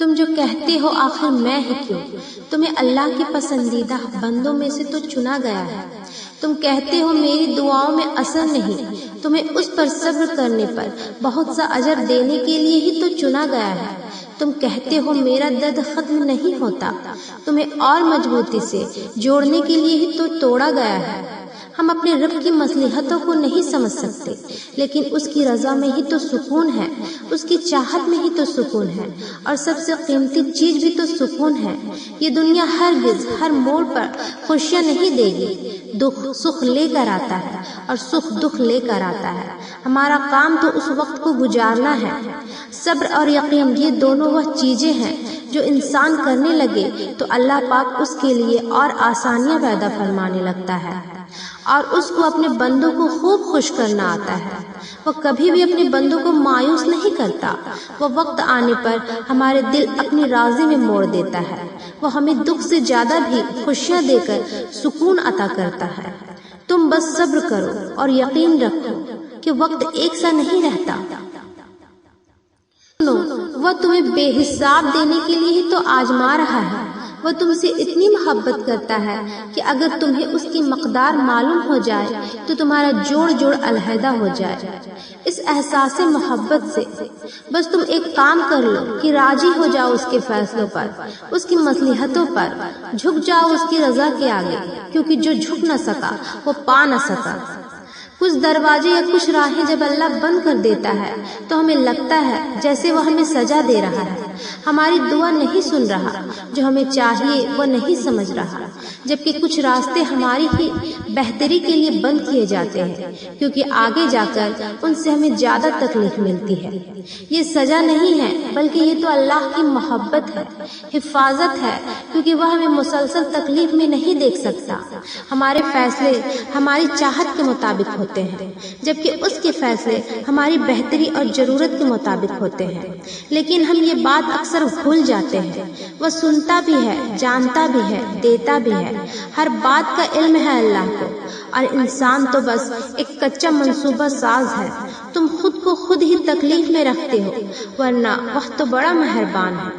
تم جو کہتے ہو آخر میں ہی کیوں، تمہیں اللہ کے پسندیدہ بندوں میں سے تو چنا گیا ہے۔ تم کہتے ہو میری دعاؤں میں اثر نہیں، تمہیں اس پر صبر کرنے پر بہت سا اجر دینے کے لیے ہی تو چنا گیا ہے۔ تم کہتے ہو میرا درد ختم نہیں ہوتا، تمہیں اور مضبوطی سے جوڑنے کے لیے ہی تو توڑا گیا ہے۔ ہم اپنے رب کی مصلحتوں کو نہیں سمجھ سکتے، لیکن اس کی رضا میں ہی تو سکون ہے، اس کی چاہت میں ہی تو سکون ہے، اور سب سے قیمتی چیز بھی تو سکون ہے۔ یہ دنیا ہرگز ہر موڑ پر خوشیاں نہیں دے گی، دکھ سکھ لے کر آتا ہے اور سکھ دکھ لے کر آتا ہے۔ ہمارا کام تو اس وقت کو گزارنا ہے۔ صبر اور یقین یہ دونوں وہ چیزیں ہیں جو انسان کرنے لگے تو اللہ پاک اس کے لیے اور آسانیاں پیدا فرمانے لگتا ہے، اور اس کو اپنے بندوں کو خوب خوش کرنا آتا ہے۔ وہ کبھی بھی اپنے بندوں کو مایوس نہیں کرتا، وہ وقت آنے پر ہمارے دل اپنی راضی میں موڑ دیتا ہے، وہ ہمیں دکھ سے زیادہ بھی خوشیاں دے کر سکون عطا کرتا ہے۔ تم بس صبر کرو اور یقین رکھو کہ وقت ایک سا نہیں رہتا۔ وہ تمہیں بے حساب دینے کے لیے ہی تو آزما رہا ہے۔ وہ تم سے اتنی محبت کرتا ہے کہ اگر تمہیں اس کی مقدار معلوم ہو جائے تو تمہارا جوڑ جوڑ علیحدہ ہو جائے۔ اس احساس محبت سے بس تم ایک کام کر لو کہ راضی ہو جاؤ اس کے فیصلوں پر، اس کی مصلحتوں پر، جھک جاؤ اس کی رضا کے آگے، کیونکہ جو جھک نہ سکا وہ پا نہ سکا۔ کچھ دروازے یا کچھ راہیں جب اللہ بند کر دیتا ہے تو ہمیں لگتا ہے جیسے وہ ہمیں سزا دے رہا ہے، ہماری دعا نہیں سن رہا، جو ہمیں چاہیے وہ نہیں سمجھ رہا، جبکہ کچھ راستے ہماری ہی بہتری کے لیے بند کیے جاتے ہیں، کیونکہ آگے جا کر ان سے ہمیں زیادہ تکلیف ملتی ہے۔ یہ سزا نہیں ہے بلکہ یہ تو اللہ کی محبت ہے، حفاظت ہے، کیونکہ وہ ہمیں مسلسل تکلیف میں نہیں دیکھ سکتا۔ ہمارے فیصلے ہماری چاہت کے مطابق ہوتے ہیں، جبکہ اس کے فیصلے ہماری بہتری اور ضرورت کے مطابق ہوتے ہیں، لیکن ہم یہ بات اکثر بھول جاتے ہیں۔ وہ سنتا بھی ہے، جانتا بھی ہے، دیتا بھی ہے، ہر بات کا علم ہے اللہ کو، اور انسان تو بس ایک کچا منصوبہ ساز ہے۔ تم خود کو خود ہی تکلیف میں رکھتے ہو، ورنہ وہ تو بڑا مہربان ہے۔